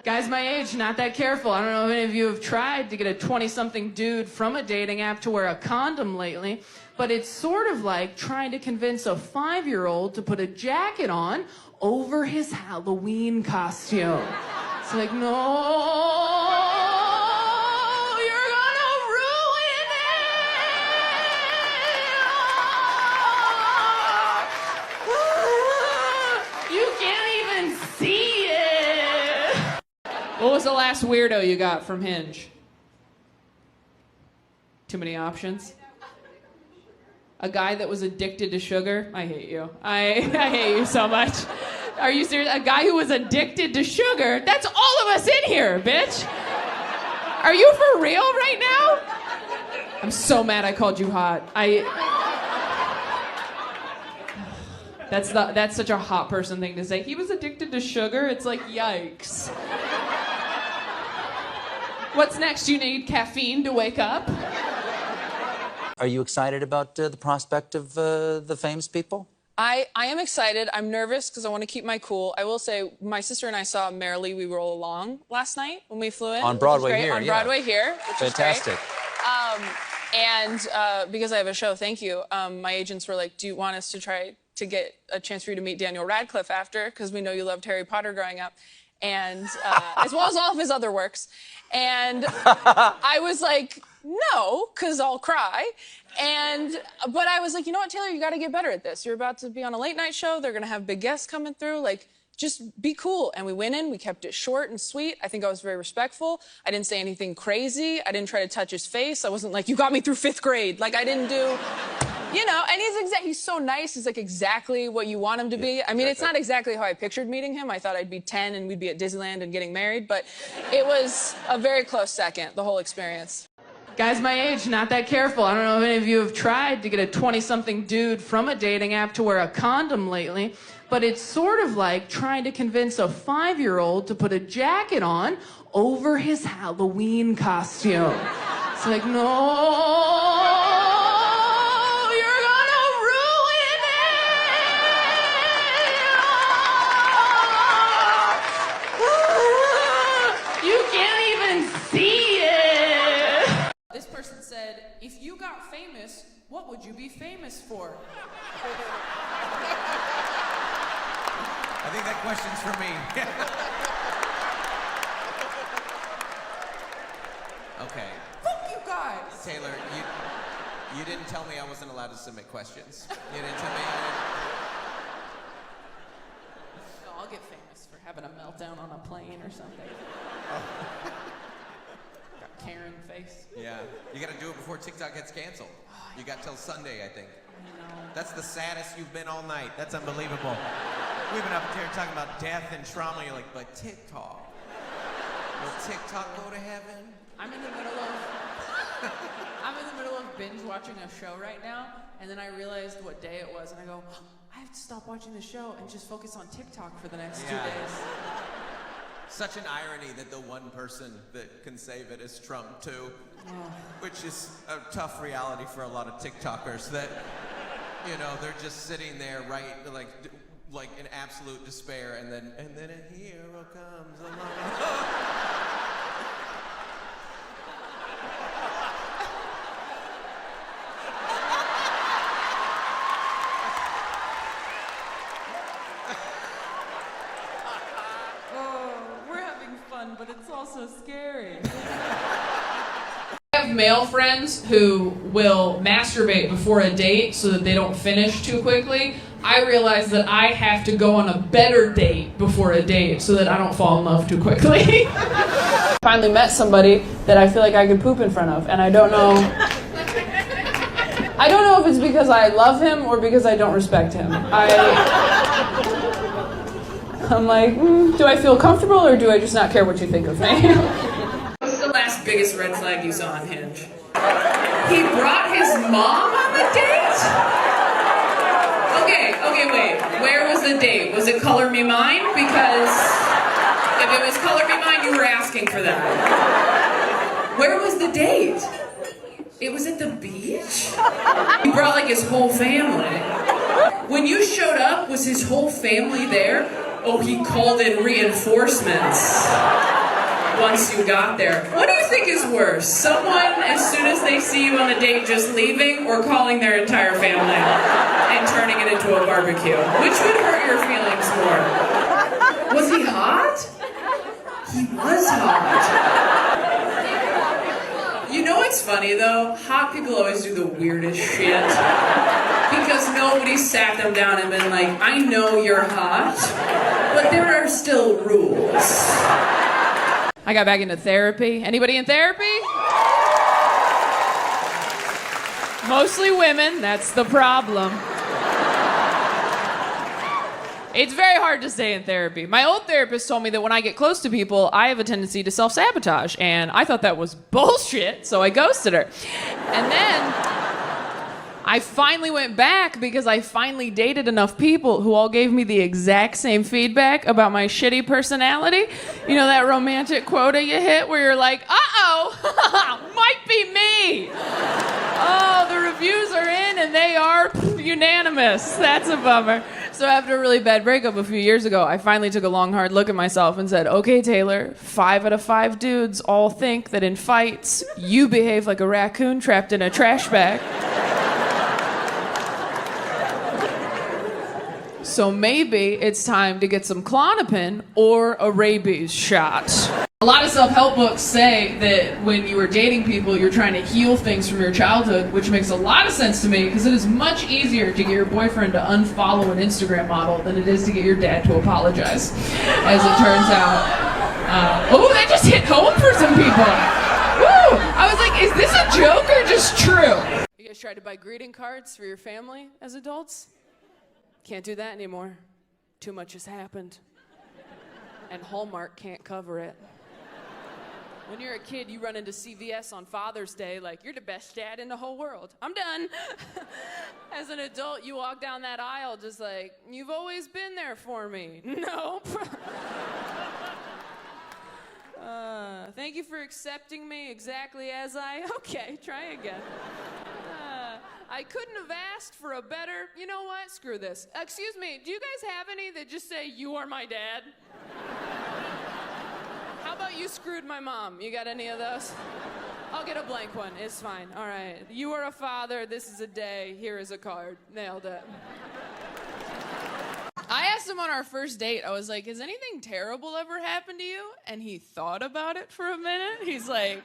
Guys my age, not that careful. I don't know if any of you have tried to get a 20-something dude from a dating app to wear a condom lately, but it's sort of like trying to convince a 5-year-old to put a jacket on over his Halloween costume. It's like, no, you're gonna ruin it! You can't even see it! What was the last weirdo you got from Hinge? Too many options? A guy that was addicted to sugar? I hate you. I hate you so much. Are you serious? A guy who was addicted to sugar? That's all of us in here, bitch. Are you for real right now? I'm so mad I called you hot. That's such a hot person thing to say. He was addicted to sugar? It's like, yikes. What's next? You need caffeine to wake up? Are you excited about the prospect of the famous people? I am excited. I'm nervous because I want to keep my cool. I will say, my sister and I saw Merrily We Roll Along last night when we flew in. On Broadway here, On Broadway here, which fantastic. And because I have a show, thank you, my agents were like, do you want us to try to get a chance for you to meet Daniel Radcliffe after? Because we know you loved Harry Potter growing up. And as well as all of his other works. And I was like, no, because I'll cry. But I was like, you know what, Taylor, you got to get better at this. You're about to be on a late night show. They're going to have big guests coming through. Like, just be cool. And we went in. We kept it short and sweet. I think I was very respectful. I didn't say anything crazy. I didn't try to touch his face. I wasn't like, you got me through 5th grade. Like, I didn't do... You know, and he's so nice. He's like exactly what you want him to be. I mean, it's not exactly how I pictured meeting him. I thought I'd be 10 and we'd be at Disneyland and getting married, but it was a very close second, the whole experience. Guys my age, not that careful. I don't know if any of you have tried to get a 20-something dude from a dating app to wear a condom lately, but it's sort of like trying to convince a 5-year-old to put a jacket on over his Halloween costume. It's like, no. This person said, if you got famous, what would you be famous for? I think that question's for me. Okay. Fuck you guys! Taylor, you didn't tell me I wasn't allowed to submit questions. You didn't tell me. No, I'll get famous for having a meltdown on a plane or something. Oh. Karen face. Yeah, you gotta do it before TikTok gets canceled. You got till Sunday, I think. I know. That's the saddest you've been all night. That's unbelievable. We've been up here talking about death and trauma. You're like, but TikTok. Will TikTok go to heaven? I'm in the middle of binge watching a show right now, and then I realized what day it was, and I go, I have to stop watching the show and just focus on TikTok for the next 2 days. Such an irony that the one person that can save it is Trump, too. Which is a tough reality for a lot of TikTokers that, you know, they're just sitting there, right, like in absolute despair, and then a hero comes along. But it's also scary. I have male friends who will masturbate before a date so that they don't finish too quickly. I realize that I have to go on a better date before a date so that I don't fall in love too quickly. I finally met somebody that I feel like I could poop in front of, and I don't know if it's because I love him or because I don't respect him. I'm like, do I feel comfortable or do I just not care what you think of me? What's the last biggest red flag you saw on Hinge? He brought his mom on the date? Okay, wait. Where was the date? Was it Color Me Mine? Because if it was Color Me Mine, you were asking for that. Where was the date? It was at the beach? He brought like his whole family. When you showed up, was his whole family there? Oh, he called in reinforcements. once you got there. What do you think is worse? Someone, as soon as they see you on the date, just leaving, or calling their entire family and turning it into a barbecue? Which would hurt your feelings more? Was he hot? He was hot. You know what's funny though? Hot people always do the weirdest shit. Because nobody sat them down and been like, I know you're hot, but there are still rules. I got back into therapy. Anybody in therapy? Mostly women, that's the problem. It's very hard to stay in therapy. My old therapist told me that when I get close to people, I have a tendency to self-sabotage, and I thought that was bullshit, so I ghosted her. And then I finally went back because I finally dated enough people who all gave me the exact same feedback about my shitty personality. You know that romantic quota you hit where you're like, uh-oh, might be me. Oh, the reviews are in and they are unanimous. That's a bummer. So after a really bad breakup a few years ago, I finally took a long, hard look at myself and said, okay, Taylor, 5 out of 5 dudes all think that in fights, you behave like a raccoon trapped in a trash bag. So maybe it's time to get some Klonopin or a rabies shot. A lot of self-help books say that when you are dating people, you're trying to heal things from your childhood, which makes a lot of sense to me because it is much easier to get your boyfriend to unfollow an Instagram model than it is to get your dad to apologize, as it turns out. Oh, that just hit home for some people. Woo! I was like, is this a joke or just true? You guys tried to buy greeting cards for your family as adults? Can't do that anymore. Too much has happened. And Hallmark can't cover it. When you're a kid, you run into CVS on Father's Day like, you're the best dad in the whole world. I'm done. As an adult, you walk down that aisle just like, you've always been there for me. Nope. Thank you for accepting me exactly as I... Okay, try again. I couldn't have asked for a better... You know what? Screw this. Excuse me, do you guys have any that just say, you are my dad? How about you screwed my mom? You got any of those? I'll get a blank one. It's fine. All right. You are a father. This is a day. Here is a card. Nailed it. I asked him on our first date, I was like, has anything terrible ever happened to you? And he thought about it for a minute. He's like...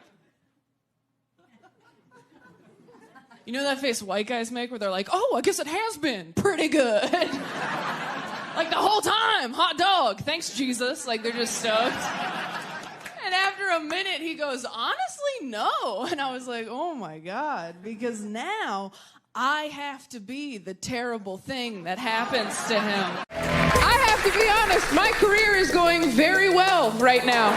You know that face white guys make where they're like, oh, I guess it has been pretty good. Like the whole time, hot dog, thanks Jesus. Like they're just stoked. And after a minute, he goes, honestly, no. And I was like, oh my God, because now I have to be the terrible thing that happens to him. I have to be honest, my career is going very well right now.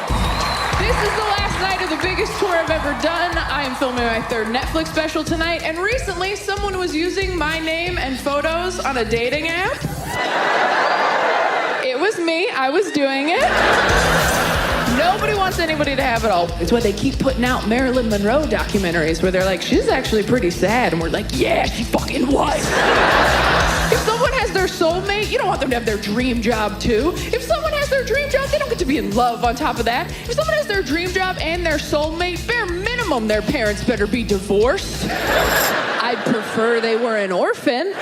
This is the last night of the biggest tour I've ever done. I am filming my 3rd Netflix special tonight, and recently someone was using my name and photos on a dating app. It was me, I was doing it. Nobody wants anybody to have it all. It's why they keep putting out Marilyn Monroe documentaries where they're like, she's actually pretty sad, and we're like, yeah, she fucking was. If someone has their soulmate, you don't want them to have their dream job too. If someone has their dream job, they don't get to be in love on top of that. If someone has their dream job and their soulmate, bare minimum their parents better be divorced. I'd prefer they were an orphan.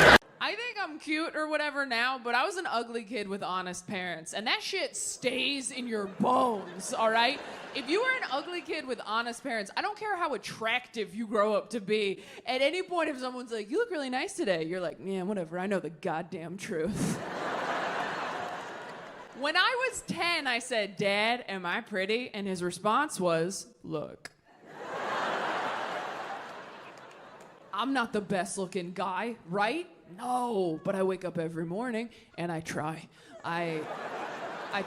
I think I'm cute or whatever now, but I was an ugly kid with honest parents, and that shit stays in your bones, all right? If you were an ugly kid with honest parents, I don't care how attractive you grow up to be. At any point, if someone's like, you look really nice today, you're like, yeah, whatever, I know the goddamn truth. When I was 10, I said, Dad, am I pretty? And his response was, look. I'm not the best looking guy, right? No, but I wake up every morning and I try. I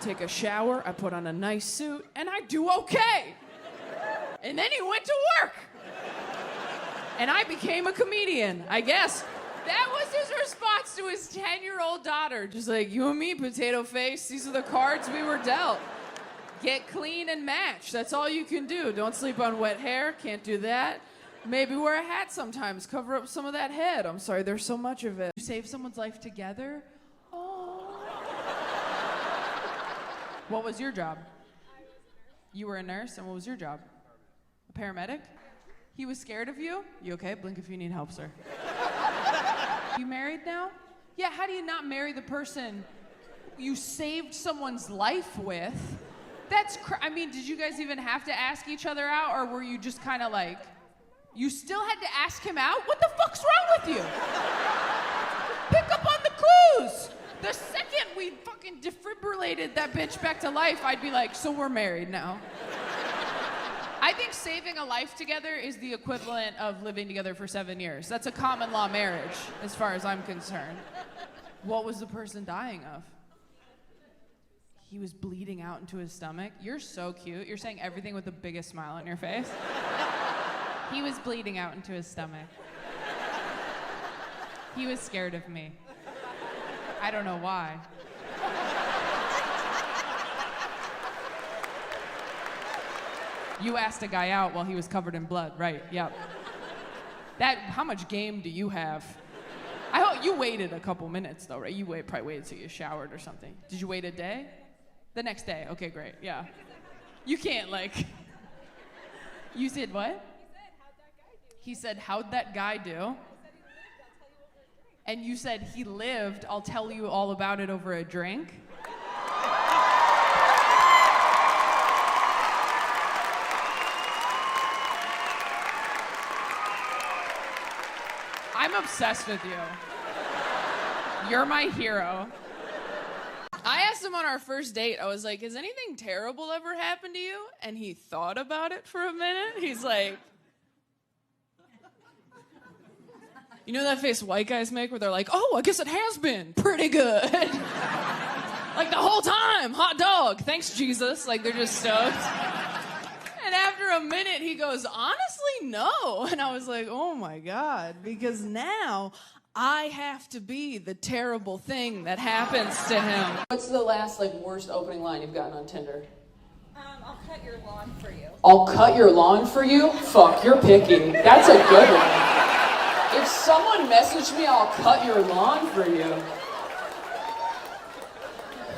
take a shower, I put on a nice suit, and I do okay. And then he went to work. And I became a comedian, I guess. That was his response to his 10-year-old daughter. Just like, you and me, potato face, these are the cards we were dealt. Get clean and match, that's all you can do. Don't sleep on wet hair, can't do that. Maybe wear a hat sometimes, cover up some of that head. I'm sorry, there's so much of it. Save someone's life together? Oh. What was your job? You were a nurse, and what was your job? A paramedic? He was scared of you? You okay? Blink if you need help, sir. You married now? Yeah, how do you not marry the person you saved someone's life with? I mean, did you guys even have to ask each other out, or were you just kind of like, you still had to ask him out? What the fuck's wrong with you? Pick up on the clues. The second we fucking defibrillated that bitch back to life, I'd be like, so we're married now. I think saving a life together is the equivalent of living together for 7 years. That's a common law marriage, as far as I'm concerned. What was the person dying of? He was bleeding out into his stomach. You're so cute. You're saying everything with the biggest smile on your face. He was bleeding out into his stomach. He was scared of me. I don't know why. You asked a guy out while he was covered in blood, right? Yep. How much game do you have? I hope you waited a couple minutes though, right? You probably waited till you showered or something. Did you wait a day? The next day, okay, great, yeah. You can't you said what? He said, how'd that guy do? And you said, he lived, I'll tell you all about it over a drink? I'm obsessed with you. You're my hero. I asked him on our first date, I was like, has anything terrible ever happened to you? And he thought about it for a minute. He's like, you know that face white guys make where they're like, oh, I guess it has been pretty good. Like the whole time, hot dog, thanks Jesus. Like they're just stoked. And after a minute, he goes, honestly, no. And I was like, oh my God, because now I have to be the terrible thing that happens to him. What's the last, worst opening line you've gotten on Tinder? I'll cut your lawn for you. I'll cut your lawn for you? Fuck, you're picky. That's a good one. If someone messaged me, I'll cut your lawn for you,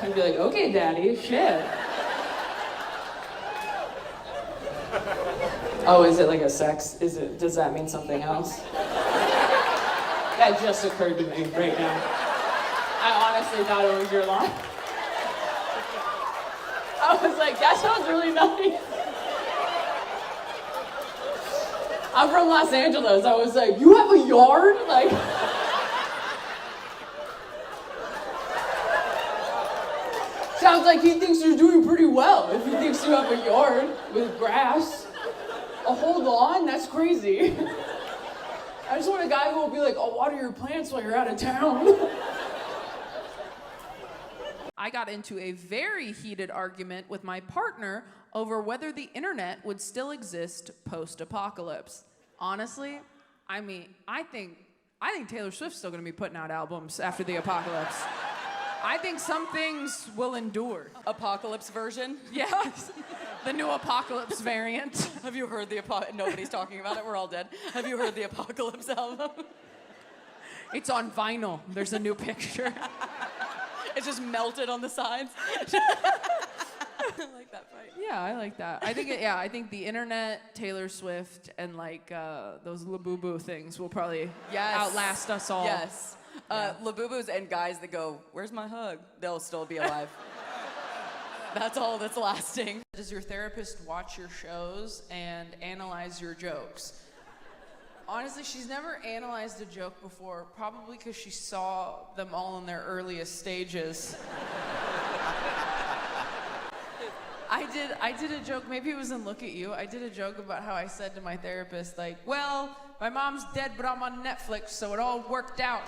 I'd be like, okay, daddy, shit. Oh, is it like a sex? Does that mean something else? That just occurred to me right now. I honestly thought it was your lawn. I was like, that sounds really nice. I'm from Los Angeles. I was like, you have a yard? Sounds like he thinks you're doing pretty well if he thinks you have a yard with grass. A whole lawn? That's crazy. I just want a guy who will be like, I'll water your plants while you're out of town. I got into a very heated argument with my partner over whether the internet would still exist post-apocalypse. Honestly, I think Taylor Swift's still gonna be putting out albums after the apocalypse. I think some things will endure. Apocalypse version? Yes. The new apocalypse variant. Have you heard the nobody's talking about it, we're all dead. Have you heard the Apocalypse album? It's on vinyl. There's a new picture. It's just melted on the sides. I like that fight. Yeah, I like that. I think the internet, Taylor Swift, and those Labubu things will probably outlast us all. Yes. Labubus and guys that go, where's my hug? They'll still be alive. That's all that's lasting. Does your therapist watch your shows and analyze your jokes? Honestly, she's never analyzed a joke before, probably because she saw them all in their earliest stages. I did a joke, maybe it was in Look at You. I did a joke about how I said to my therapist, well, my mom's dead, but I'm on Netflix, so it all worked out.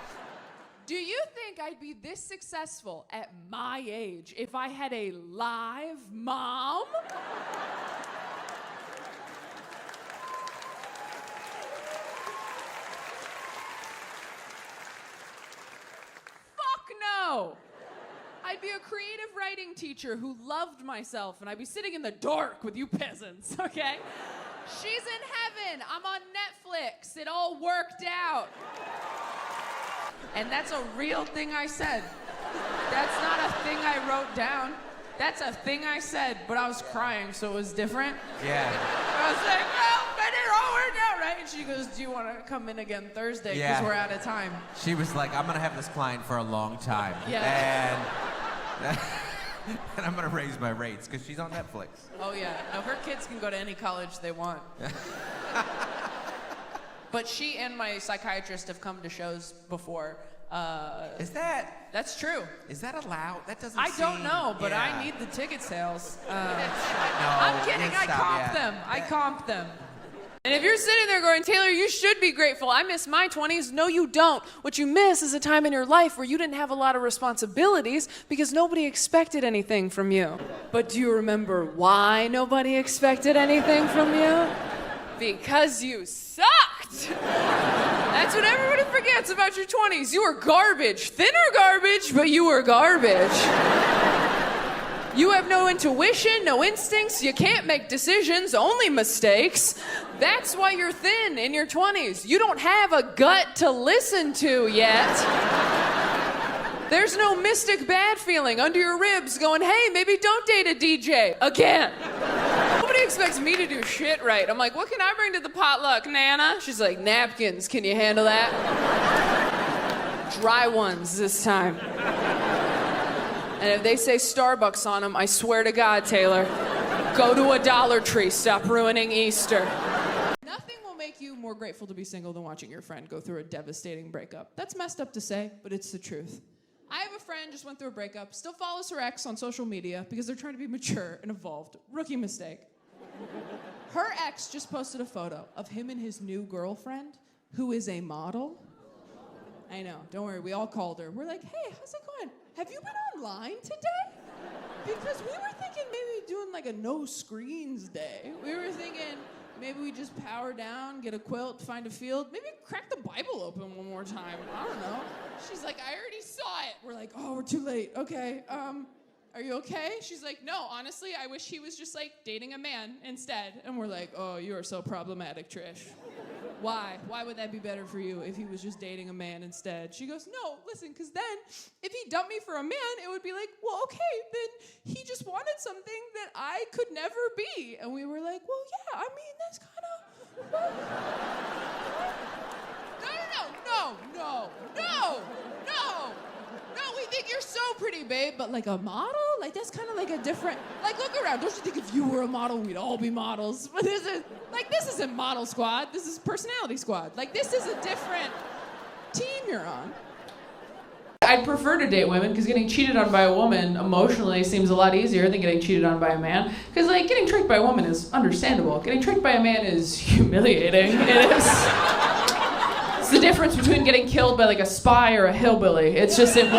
Do you think I'd be this successful at my age if I had a live mom? Fuck no! I'd be a creative writing teacher who loved myself, and I'd be sitting in the dark with you peasants, okay? She's in heaven. I'm on Netflix. It all worked out. And that's a real thing I said. That's not a thing I wrote down. That's a thing I said, but I was crying, so it was different. Yeah. I was like, well, but it all worked out, right? And she goes, do you want to come in again Thursday? Because Yeah. we're out of time. She was like, I'm gonna have this client for a long time. Yeah. And I'm gonna raise my rates because she's on Netflix. Oh, yeah. No, her kids can go to any college they want. But she and my psychiatrist have come to shows before. That's true. Is that allowed? That doesn't I don't seem- know, but yeah. I need the ticket sales. No, I'm kidding. I stop, comp yeah. them. I comp them. And if you're sitting there going, Taylor, you should be grateful. I miss my 20s. No, you don't. What you miss is a time in your life where you didn't have a lot of responsibilities because nobody expected anything from you. But do you remember why nobody expected anything from you? Because you sucked. That's what everybody forgets about your 20s. You were garbage. Thinner garbage, but you were garbage. You have no intuition, no instincts, you can't make decisions, only mistakes. That's why you're thin in your 20s. You don't have a gut to listen to yet. There's no mystic bad feeling under your ribs going, hey, maybe don't date a DJ again. Nobody expects me to do shit right. I'm like, what can I bring to the potluck, Nana? She's like, napkins, can you handle that? Dry ones this time. And if they say Starbucks on them, I swear to God, Taylor, go to a Dollar Tree. Stop ruining Easter. Nothing will make you more grateful to be single than watching your friend go through a devastating breakup. That's messed up to say, but it's the truth. I have a friend just went through a breakup, still follows her ex on social media because they're trying to be mature and evolved. Rookie mistake. Her ex just posted a photo of him and his new girlfriend, who is a model. I know, don't worry, we all called her. We're like, hey, how's it going? Have you been online today? Because we were thinking maybe doing like a no screens day. We were thinking maybe we just power down, get a quilt, find a field, maybe crack the Bible open one more time. I don't know. She's like, I already saw it. We're like, oh, we're too late. Okay, are you okay? She's like, no, honestly, I wish he was just like dating a man instead. And we're like, oh, you are so problematic, Trish. Why? Why would that be better for you if he was just dating a man instead? She goes, no, listen, because then if he dumped me for a man, it would be like, well, okay, then he just wanted something that I could never be. And we were like, well, yeah, I mean, that's kind of... No, we think you're so pretty, babe, but like a model? Like, that's kind of like a different... Like, look around. Don't you think if you were a model, we'd all be models? But this isn't Model Squad. This is Personality Squad. Like, this is a different team you're on. I'd prefer to date women because getting cheated on by a woman emotionally seems a lot easier than getting cheated on by a man. Because, like, getting tricked by a woman is understandable. Getting tricked by a man is humiliating. It is... It's the difference between getting killed by like a spy or a hillbilly. It's just that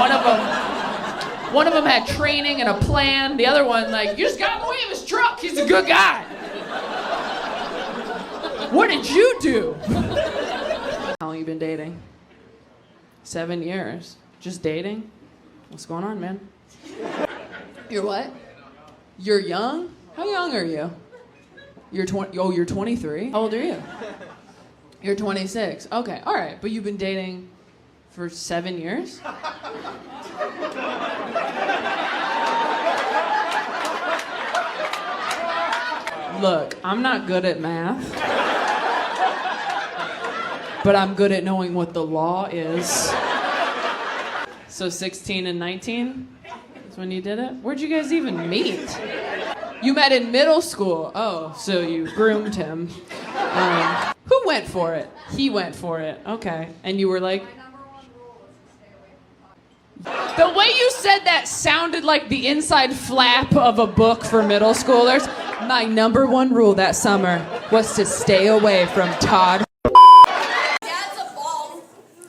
one of them had training and a plan. The other one, like, you just got in the way of his truck. He's a good guy. What did you do? How long you been dating? 7 years. Just dating? What's going on, man? You're what? You're young? How young are you? You're 20. Oh, you're 23. How old are you? You're 26. Okay, all right. But you've been dating for 7 years? Look, I'm not good at math. But I'm good at knowing what the law is. So 16 and 19 is when you did it? Where'd you guys even meet? You met in middle school. Oh, so you groomed him. Who went for it? He went for it. Okay. And you were like... The way you said that sounded like the inside flap of a book for middle schoolers. My number one rule that summer was to stay away from Todd. Dad's a bong.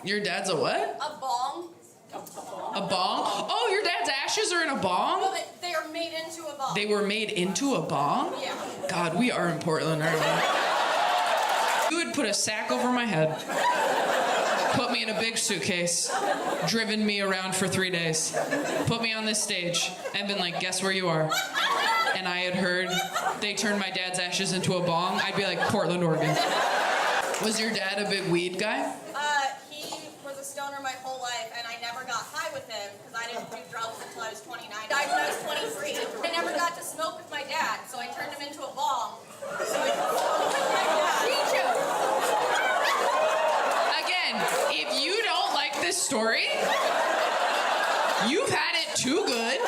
Your dad's a what? A bong. A bong? Oh, your dad's ashes are in a bong? No, they are made into a bong. They were made into a bong? Yeah. God, we are in Portland, aren't we? You would put a sack over my head, put me in a big suitcase, driven me around for 3 days, put me on this stage, and been like, guess where you are? And I had heard they turned my dad's ashes into a bong. I'd be like, Portland, Oregon. Was your dad a big weed guy? He was a stoner my whole life, and I never got high with him because I didn't do drugs until I was 29. Died when I was 23. I never got to smoke with my dad, so I turned him into a bong. So I could smoke with my dad. Again, if you don't like this story, you've had it too good.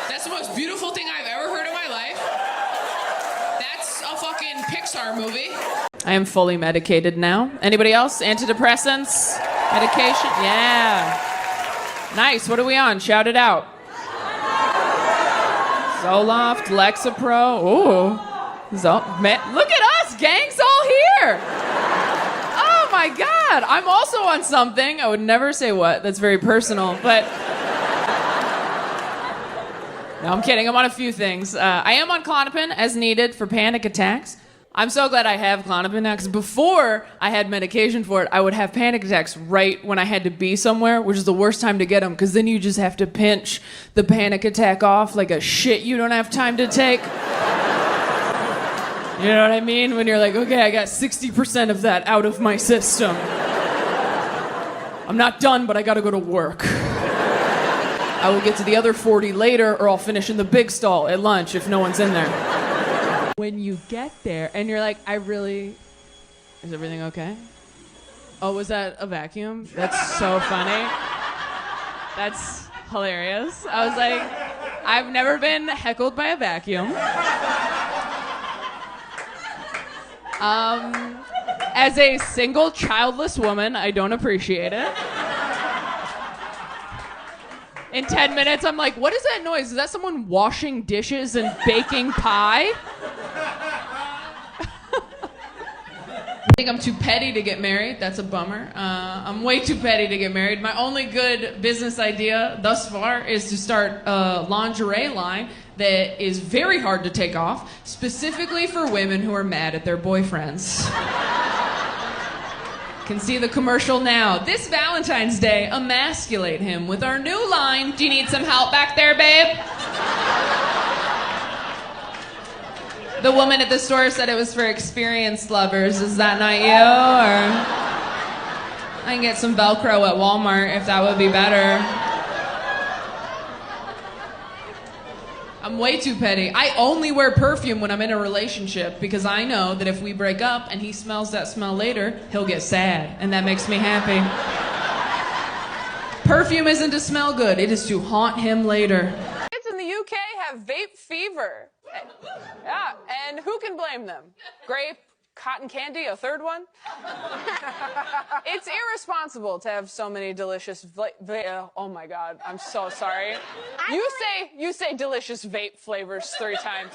That's the most beautiful thing I've ever heard in my life. That's a fucking Pixar movie. I am fully medicated now. Anybody else? Antidepressants? Medication? Yeah. Nice. What are we on? Shout it out. Zoloft, Lexapro. Ooh. Look at us. Gang's all here. Oh my God. I'm also on something. I would never say what. That's very personal. But no, I'm kidding. I'm on a few things. I am on Klonopin as needed for panic attacks. I'm so glad I have Klonopin now, because before I had medication for it, I would have panic attacks right when I had to be somewhere, which is the worst time to get them, because then you just have to pinch the panic attack off like a shit you don't have time to take. You know what I mean? When you're like, okay, I got 60% of that out of my system. I'm not done, but I gotta go to work. I will get to the other 40 later, or I'll finish in the big stall at lunch if no one's in there. When you get there and you're like, is everything okay? Oh, was that a vacuum? That's so funny. That's hilarious. I was like, I've never been heckled by a vacuum. As a single childless woman, I don't appreciate it. In 10 minutes, I'm like, what is that noise? Is that someone washing dishes and baking pie? I think I'm too petty to get married. That's a bummer. I'm way too petty to get married. My only good business idea thus far is to start a lingerie line that is very hard to take off, specifically for women who are mad at their boyfriends. Can see the commercial now. This Valentine's Day, emasculate him with our new line. Do you need some help back there, babe? The woman at the store said it was for experienced lovers. Is that not you? Or I can get some Velcro at Walmart if that would be better. I'm way too petty. I only wear perfume when I'm in a relationship because I know that if we break up and he smells that smell later, he'll get sad, and that makes me happy. Perfume isn't to smell good, it is to haunt him later. Kids in the UK have vape fever. Yeah, and who can blame them? Grape, cotton candy, a third one? It's irresponsible to have so many delicious oh my God, I'm so sorry. You say delicious vape flavors 3 times.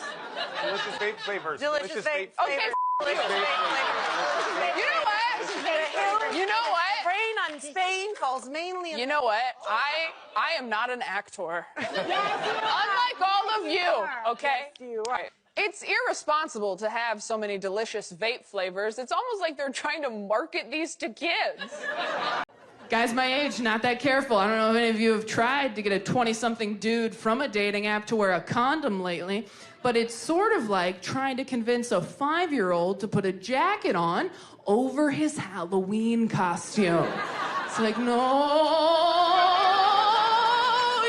Delicious vape flavors. Delicious vape Okay, Delicious vape flavors. you know what? You know what? Rain on Spain falls mainly in... You know what? I am not an actor. Unlike all of you, okay? Yes, you are. Right. It's irresponsible to have so many delicious vape flavors. It's almost like they're trying to market these to kids. Guys my age, not that careful. I don't know if any of you have tried to get a 20-something dude from a dating app to wear a condom lately, but it's sort of like trying to convince a 5-year-old to put a jacket on over his Halloween costume. It's like, no,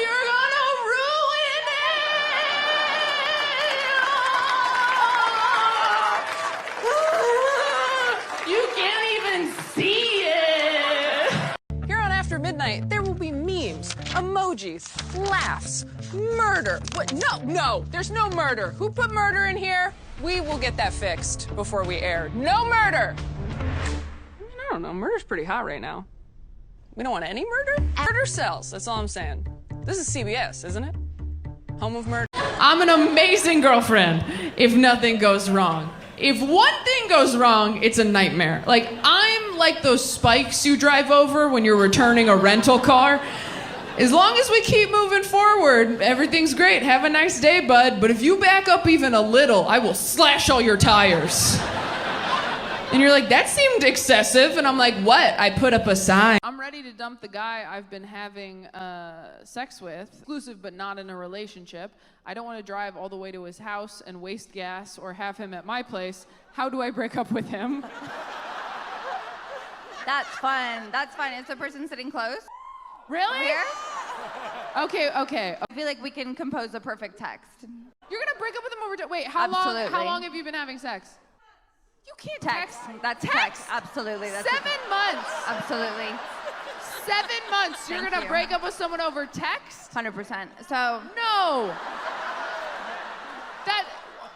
you're gonna ruin it. You can't even see it. Here on After Midnight, there will be memes, emojis, laughs, murder. What? No, there's no murder. Who put murder in here? We will get that fixed before we air. No murder! I don't know, murder's pretty hot right now. We don't want any murder? Murder sells, that's all I'm saying. This is CBS, isn't it? Home of murder. I'm an amazing girlfriend if nothing goes wrong. If one thing goes wrong, it's a nightmare. Like, I'm like those spikes you drive over when you're returning a rental car. As long as we keep moving forward, everything's great. Have a nice day, bud. But if you back up even a little, I will slash all your tires. And you're like, that seemed excessive. And I'm like, what? I put up a sign. I'm ready to dump the guy I've been having sex with, exclusive but not in a relationship. I don't want to drive all the way to his house and waste gas or have him at my place. How do I break up with him? That's fun. That's fun. Is the person sitting close? Really? Here? Okay. I feel like we can compose a perfect text. You're gonna break up with him over wait, how Absolutely. long have you been having sex? You can't text. That's text. Absolutely. That's 7 months. Absolutely. 7 months. You're Thank gonna you. break up with someone over text? 100%. So No. That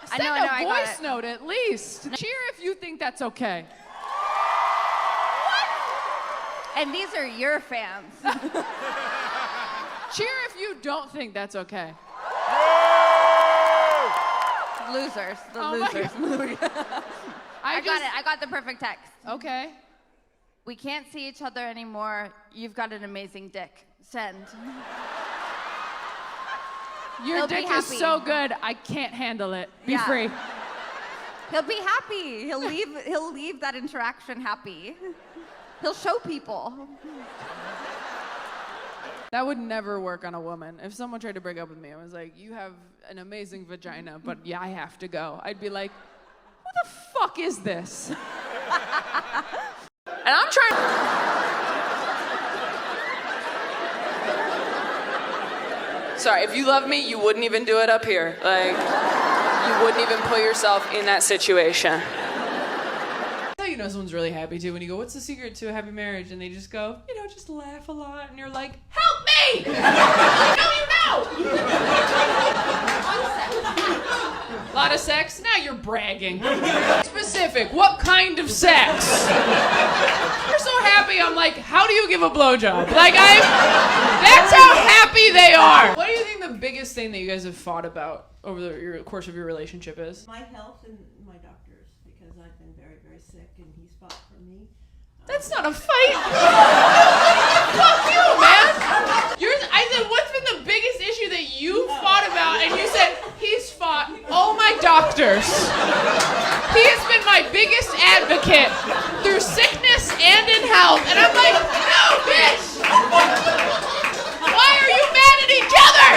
send I know, a I got voice it. note at least. Cheer if you think that's okay. and these are your fans. Cheer if you don't think that's okay. Losers. The Oh my losers. I got just- it. I got the perfect text. Okay. We can't see each other anymore. You've got an amazing dick. Send. Your He'll be dick is happy. so good, I can't handle it. Be Yeah. free. He'll be happy. He'll leave that interaction happy. He'll show people. That would never work on a woman. If someone tried to break up with me, I was like, you have an amazing vagina, but yeah, I have to go. I'd be like, who the fuck is this? And I'm trying. Sorry, if you love me, you wouldn't even do it up here. Like, you wouldn't even put yourself in that situation. That's how you know someone's really happy too, when you go, what's the secret to a happy marriage? And they just go, just laugh a lot, and you're like, help me! A lot of sex? Now you're bragging. Specific, what kind of sex? You're so happy, I'm like, how do you give a blowjob? That's how happy they are. What do you think the biggest thing that you guys have fought about over the course of your relationship is? My health and my doctors, because I've been very, very sick, and he's fought for me. That's not a fight. Fuck you, man. I said, what's been the biggest issue that you fought about? And you said, he's fought all my doctors. He has been my biggest advocate through sickness and in health. And I'm like, no, bitch. Why are you mad at each other?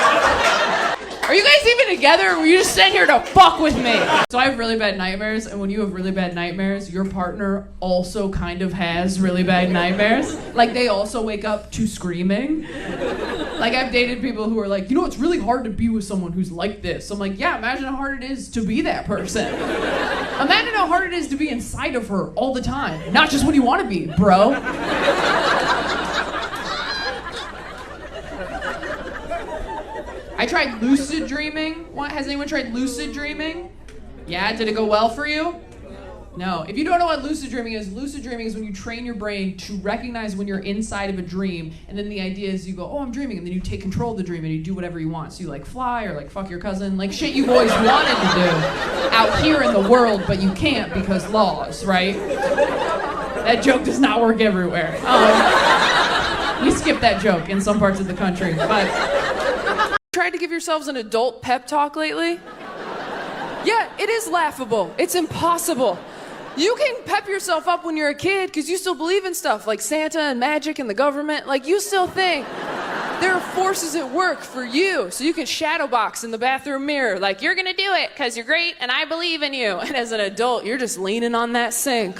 Are you guys even together, or were you just sitting here to fuck with me? So I have really bad nightmares, and when you have really bad nightmares, your partner also kind of has really bad nightmares. Like, they also wake up to screaming. Like, I've dated people who are like, it's really hard to be with someone who's like this. I'm like, yeah, imagine how hard it is to be that person. Imagine how hard it is to be inside of her all the time, not just when you want to be, bro. I tried lucid dreaming. What? Has anyone tried lucid dreaming? Yeah, did it go well for you? No. If you don't know what lucid dreaming is when you train your brain to recognize when you're inside of a dream, and then the idea is you go, I'm dreaming, and then you take control of the dream and you do whatever you want. So you fly or fuck your cousin, shit you've always wanted to do out here in the world, but you can't because laws, right? That joke does not work everywhere. We skip that joke in some parts of the country, but... Tried to give yourselves an adult pep talk lately? Yeah, it is laughable. It's impossible. You can pep yourself up when you're a kid because you still believe in stuff like Santa and magic and the government. You still think there are forces at work for you, so you can shadow box in the bathroom mirror you're gonna do it because you're great and I believe in you. And as an adult, you're just leaning on that sink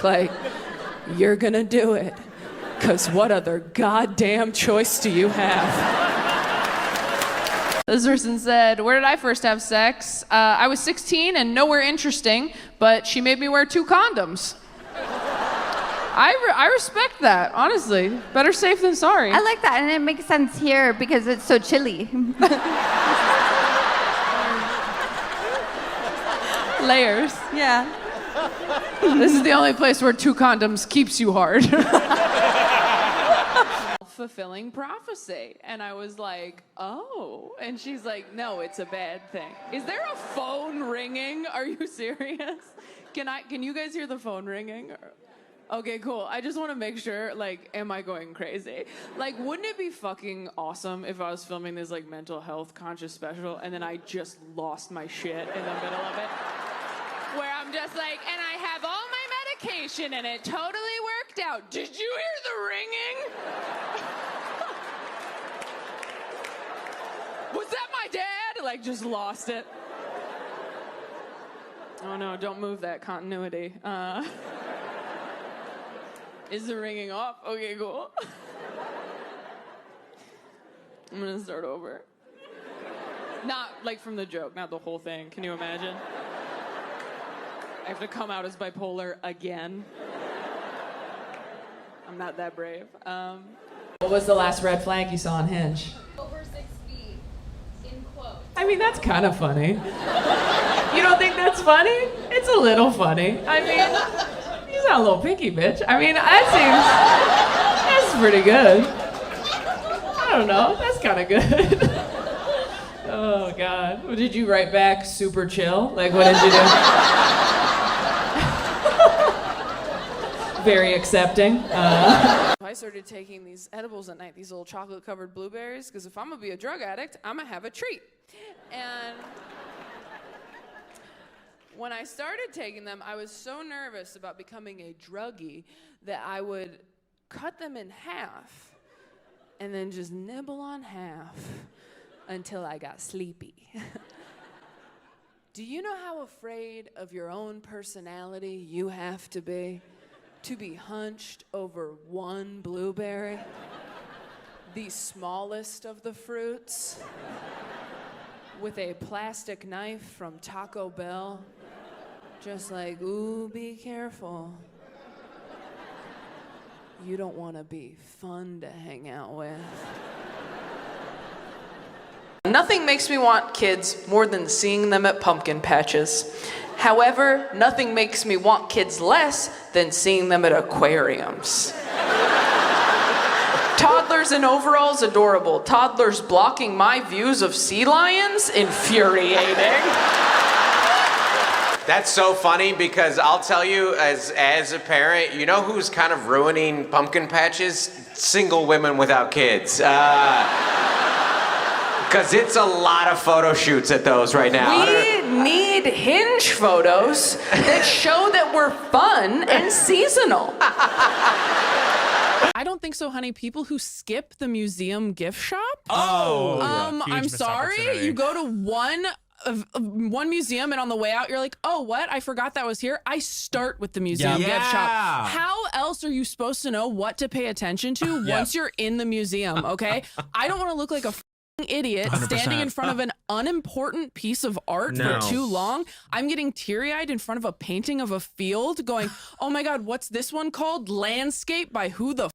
you're gonna do it because what other goddamn choice do you have? This person said, where did I first have sex? I was 16 and nowhere interesting, but she made me wear 2 condoms. I respect that, honestly. Better safe than sorry. I like that, and it makes sense here because it's so chilly. Layers. Yeah. This is the only place where 2 condoms keeps you hard. Fulfilling prophecy. And I was like, oh. And she's like, no, it's a bad thing. Is there a phone ringing? Are you serious? Can you guys hear the phone ringing? Okay, cool. I just want to make sure, am I going crazy? Wouldn't it be fucking awesome if I was filming this, mental health conscious special and then I just lost my shit in the middle of it? Where I'm just and I have all my medication and it totally worked out. Did you hear the ringing? Was that my dad? Just lost it. Oh no, don't move that continuity. Is the ringing off? Okay, cool. I'm gonna start over. Not like from the joke, not the whole thing. Can you imagine? I have to come out as bipolar again. I'm not that brave. What was the last red flag you saw on Hinge? Over 6 feet. In quotes. I mean, that's kind of funny. You don't think that's funny? It's a little funny. I mean, you sound a little picky, bitch. I mean, that's pretty good. I don't know. That's kind of good. Oh, God. Did you write back super chill? Like, what did you do? Very accepting. I started taking these edibles at night, these little chocolate-covered blueberries, because if I'm gonna be a drug addict, I'm gonna have a treat. And when I started taking them, I was so nervous about becoming a druggie that I would cut them in half and then just nibble on half until I got sleepy. Do you know how afraid of your own personality you have to be hunched over one blueberry? The smallest of the fruits, with a plastic knife from Taco Bell, just like, ooh, be careful. You don't want to be fun to hang out with. Nothing makes me want kids more than seeing them at pumpkin patches. However, nothing makes me want kids less than seeing them at aquariums. Toddlers in overalls, adorable. Toddlers blocking my views of sea lions, infuriating. That's so funny because I'll tell you, as a parent, you know who's kind of ruining pumpkin patches? Single women without kids. Because it's a lot of photo shoots at those right now. We need Hinge photos that show that we're fun and seasonal. I don't think so, honey. People who skip the museum gift shop. I'm sorry. You go to one museum and on the way out you're like, oh, what? I forgot that was here. I start with the museum gift shop. How else are you supposed to know what to pay attention to once you're in the museum, okay? I don't want to look like a idiot 100%. Standing in front of an unimportant piece of art for too long. I'm getting teary-eyed in front of a painting of a field going, oh my God, what's this one called? Landscape by who the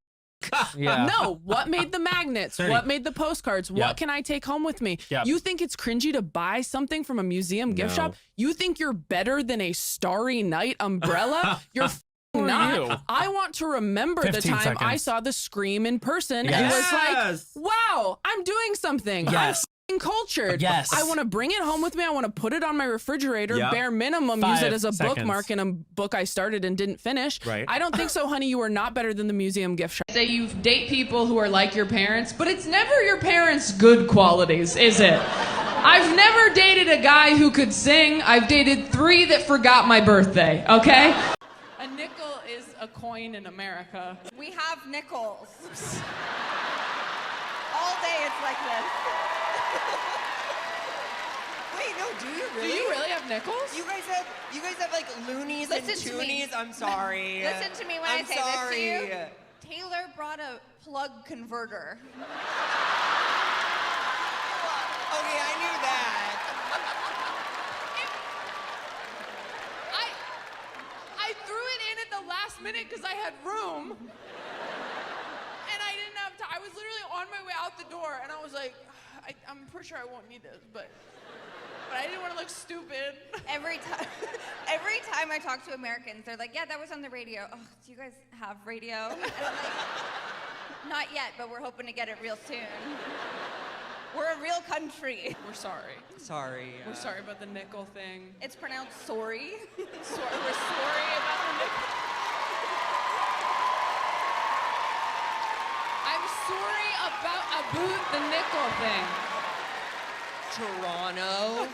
No, what made the magnets? What made the postcards? What can I take home with me? You think it's cringy to buy something from a museum gift shop? You think you're better than a Starry Night umbrella? You're not. I want to remember the time I saw the Scream in person and was like, wow, I'm doing something. I'm cultured. I want to bring it home with me. I want to put it on my refrigerator. Bare minimum, use it as a bookmark in a book I started and didn't finish. I don't think so, honey. You are not better than the museum gift shop. Say you date people who are like your parents, but it's never your parents' good qualities, is it? I've never dated a guy who could sing. I've dated 3 that forgot my birthday, okay? A nickel is a coin in America. We have nickels. All day it's like this. Wait, no, do you really? Do you really have nickels? You guys have like loonies and toonies? I'm sorry. Listen to me when I say this to you. Taylor brought a plug converter. Okay, I knew that. I threw it in at the last minute because I had room. And I didn't have time. I was literally on my way out the door and I was like, I'm pretty sure I won't need this, but I didn't want to look stupid. Every time I talk to Americans, they're like, yeah, that was on the radio. Oh, do you guys have radio? And I'm like, not yet, but we're hoping to get it real soon. We're a real country. We're sorry. Sorry. We're sorry about the nickel thing. It's pronounced sorry. We're sorry about the nickel. I'm sorry about the nickel thing. Toronto.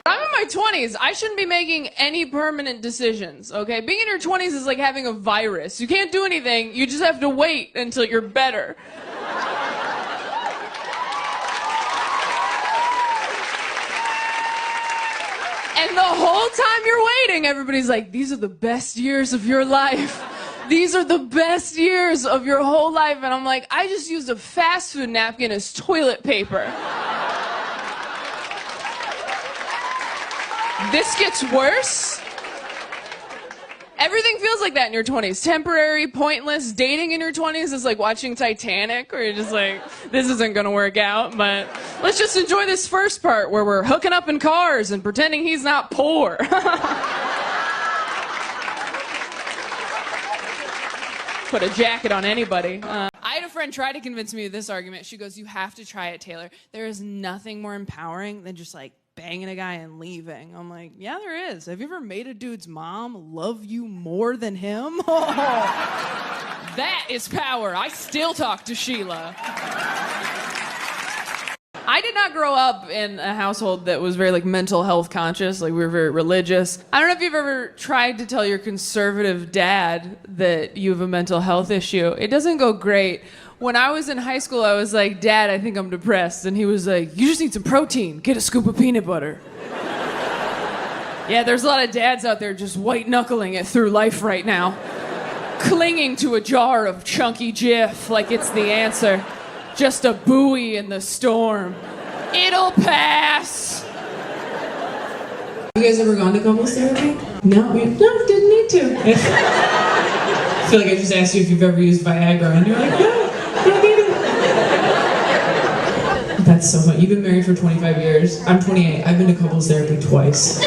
I'm in my 20s. I shouldn't be making any permanent decisions, okay? Being in your 20s is like having a virus. You can't do anything. You just have to wait until you're better. And the whole time you're waiting, everybody's like, these are the best years of your life. these are the best years of your whole life. And I'm like, I just used a fast food napkin as toilet paper. This gets worse. Everything feels like that in your 20s. Temporary, pointless. Dating in your 20s is like watching Titanic, where you're just like, this isn't gonna work out, but let's just enjoy this first part where we're hooking up in cars and pretending he's not poor. Put a jacket on anybody. I had a friend try to convince me of this argument. She goes, you have to try it, Taylor. There is nothing more empowering than just like banging a guy and leaving. I'm like, yeah, there is. Have you ever made a dude's mom love you more than him? Oh, that is power. I still talk to Sheila. I did not grow up in a household that was very like mental health conscious. Like we were very religious. I don't know if you've ever tried to tell your conservative dad that you have a mental health issue. It doesn't go great. When I was in high school, I was like, Dad, I think I'm depressed. And he was like, you just need some protein. Get a scoop of peanut butter. Yeah, there's a lot of dads out there just white-knuckling it through life right now. Clinging to a jar of chunky Jif like it's the answer. Just a buoy in the storm. It'll pass. You guys ever gone to couples therapy? No, didn't need to. I feel like I just asked you if you've ever used Viagra, and you're like, no. That's so funny. You've been married for 25 years. I'm 28. I've been to couples therapy twice.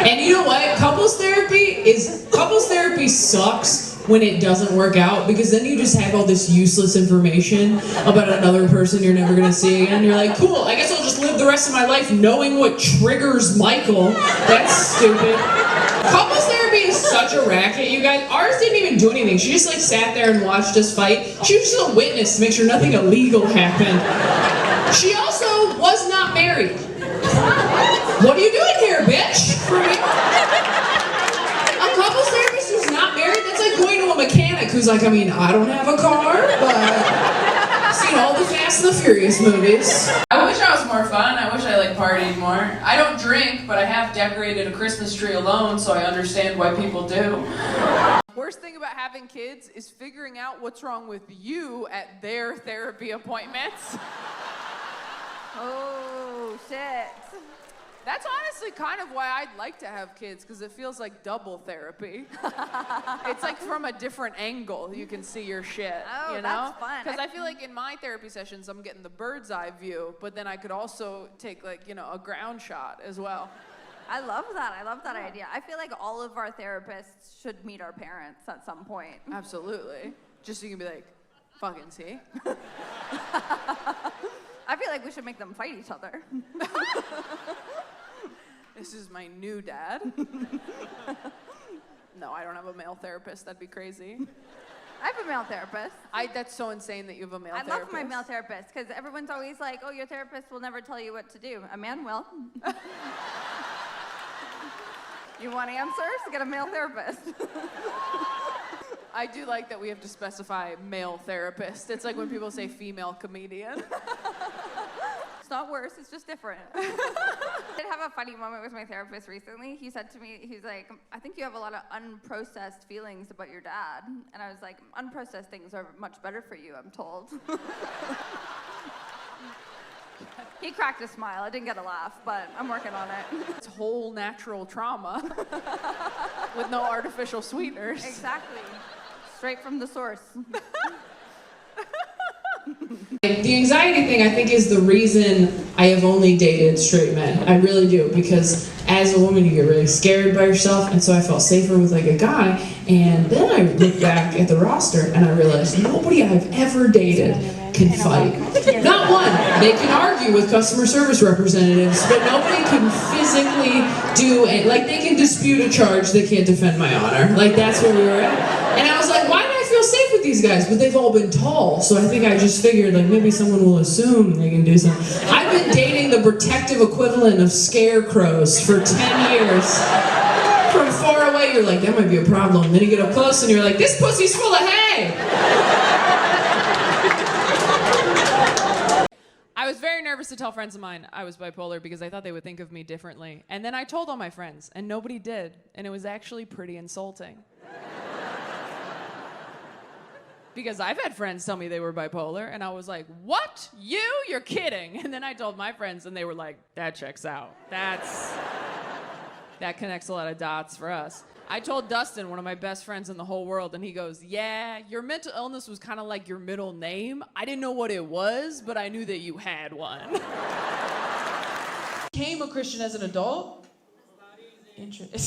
And you know what? Couples therapy sucks when it doesn't work out, because then you just have all this useless information about another person you're never gonna see again. You're like, cool, I guess I'll just live the rest of my life knowing what triggers Michael. That's stupid. Couples therapy is such a racket, you guys. Ours didn't even do anything. She just like sat there and watched us fight. She was just a witness to make sure nothing illegal happened. She also was not married. What are you doing here, bitch? A couples therapist who's not married, that's like going to a mechanic who's like, I mean, I don't have a car, but I've seen all the Fast and the Furious movies. I wish I was more fun. I wish I like partied more. I don't drink, but I have decorated a Christmas tree alone, so I understand why people do. Worst thing about having kids is figuring out what's wrong with you at their therapy appointments. Oh, shit. That's honestly kind of why I'd like to have kids, because it feels like double therapy. It's like from a different angle you can see your shit, Oh, you know? that's fun. Because I feel like in my therapy sessions I'm getting the bird's eye view, but then I could also take like, you know, a ground shot as well. I love that. I love that idea. I feel like all of our therapists should meet our parents at some point. Absolutely. Just so you can be like, fucking see? I feel like we should make them fight each other. This is my new dad. No, I don't have a male therapist. That'd be crazy. I have a male therapist. That's so insane that you have a male I therapist. love my male therapist, because everyone's always like, oh, your therapist will never tell you what to do. A man will. You want answers? Get a male therapist. I do like that we have to specify male therapist. It's like when people say female comedian. It's not worse, it's just different. I did have a funny moment with my therapist recently. He said to me, he's like, I think you have a lot of unprocessed feelings about your dad. And I was like, unprocessed things are much better for you, I'm told. He cracked a smile. I didn't get a laugh, but I'm working on it. It's whole natural trauma with no artificial sweeteners. Exactly. Straight from the source. The anxiety thing, I think, is the reason I have only dated straight men. I really do, because as a woman, you get really scared by yourself, and so I felt safer with like a guy. And then I looked back at the roster, and I realized nobody I've ever dated can fight. Not one. They can argue with customer service representatives, but nobody can physically do it. Like, they can dispute a charge, they can't defend my honor. Like, that's where we were at. And I was like, why do I feel safe with these guys? But they've all been tall, so I think I just figured, like, maybe someone will assume they can do something. I've been dating the protective equivalent of scarecrows for 10 years. From far away, you're like, that might be a problem. Then you get up close and you're like, this pussy's full of hay! I was very nervous to tell friends of mine I was bipolar because I thought they would think of me differently. And then I told all my friends, and nobody did. And it was actually pretty insulting. Because I've had friends tell me they were bipolar, and I was like, what? You? You're kidding. And then I told my friends, and they were like, that checks out. That connects a lot of dots for us. I told Dustin, one of my best friends in the whole world, and he goes, yeah, your mental illness was kind of like your middle name. I didn't know what it was, but I knew that you had one. Became a Christian as an adult? Interesting.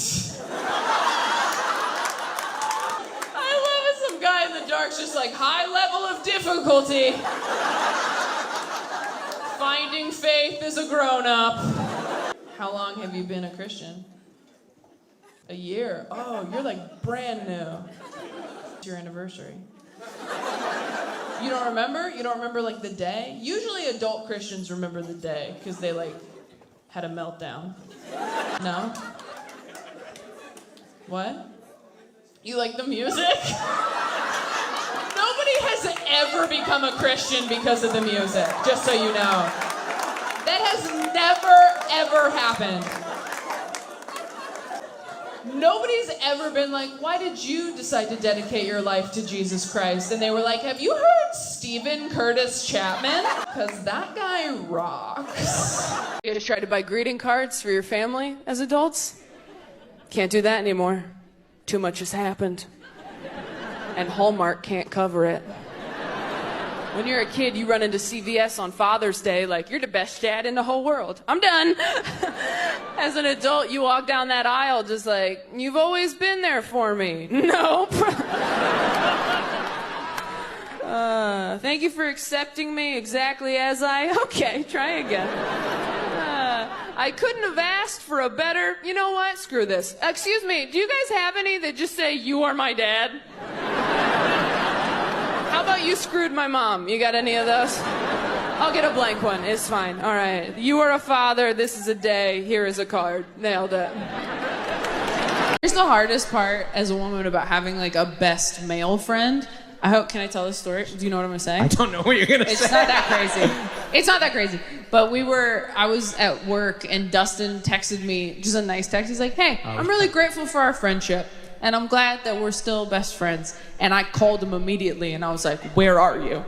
Some guy in the dark's just like, high level of difficulty. Finding faith as a grown-up. How long have you been a Christian? A year. Oh, you're like brand new. It's your anniversary. You don't remember? You don't remember like the day? Usually adult Christians remember the day because they like had a meltdown. No? What? You like the music? Nobody has ever become a Christian because of the music, just so you know. That has never, ever happened. Nobody's ever been like, why did you decide to dedicate your life to Jesus Christ? And they were like, have you heard Stephen Curtis Chapman? Because that guy rocks. You guys tried to buy greeting cards for your family as adults? Can't do that anymore. Too much has happened. And Hallmark can't cover it. When you're a kid, you run into CVS on Father's Day like, you're the best dad in the whole world. I'm done. As an adult, you walk down that aisle just like, you've always been there for me. Nope. Thank you for accepting me exactly as I... Okay, try again. I couldn't have asked for a better... You know what? Screw this. Excuse me, do you guys have any that just say, you are my dad? How about you screwed my mom? You got any of those? I'll get a blank one. It's fine. All right. You are a father. This is a day. Here is a card. Nailed it. Here's the hardest part as a woman about having like a best male friend. Can I tell this story? Do you know what I'm gonna say? I don't know what you're gonna say. It's not that crazy. It's not that crazy. But I was at work and Dustin texted me, just a nice text. He's like, hey, I'm really grateful for our friendship. And I'm glad that we're still best friends. And I called him immediately and I was like, where are you?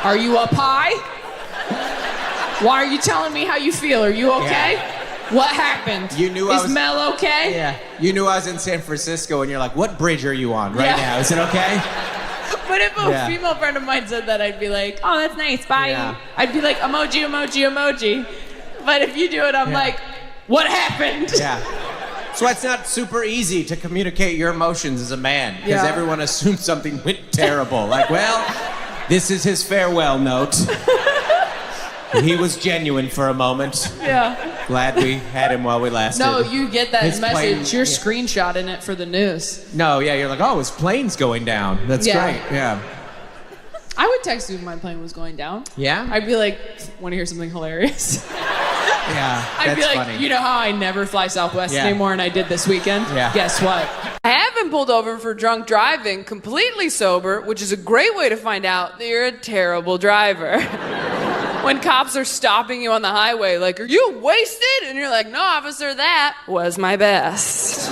Are you up high? Why are you telling me how you feel? Are you okay? Yeah. What happened? Is Mel okay? Yeah. You knew I was in San Francisco and you're like, what bridge are you on right now? Is it okay? But if a female friend of mine said that, I'd be like, oh, that's nice, bye. Yeah. I'd be like, emoji, emoji, emoji. But if you do it, I'm like, what happened? Yeah. So it's not super easy to communicate your emotions as a man because everyone assumes something went terrible. Like, well, this is his farewell note. He was genuine for a moment. Yeah. Glad we had him while we lasted. No, you get that message. You're screenshotting it for the news. No, yeah, you're like, oh, his plane's going down. That's great. Yeah. I would text you if my plane was going down. Yeah? I'd be like, want to hear something hilarious? Yeah, I'd be like, funny. You know how I never fly Southwest anymore and I did this weekend? Yeah. Guess what? I have been pulled over for drunk driving completely sober, which is a great way to find out that you're a terrible driver. When cops are stopping you on the highway, like, are you wasted? And you're like, no, officer, that was my best.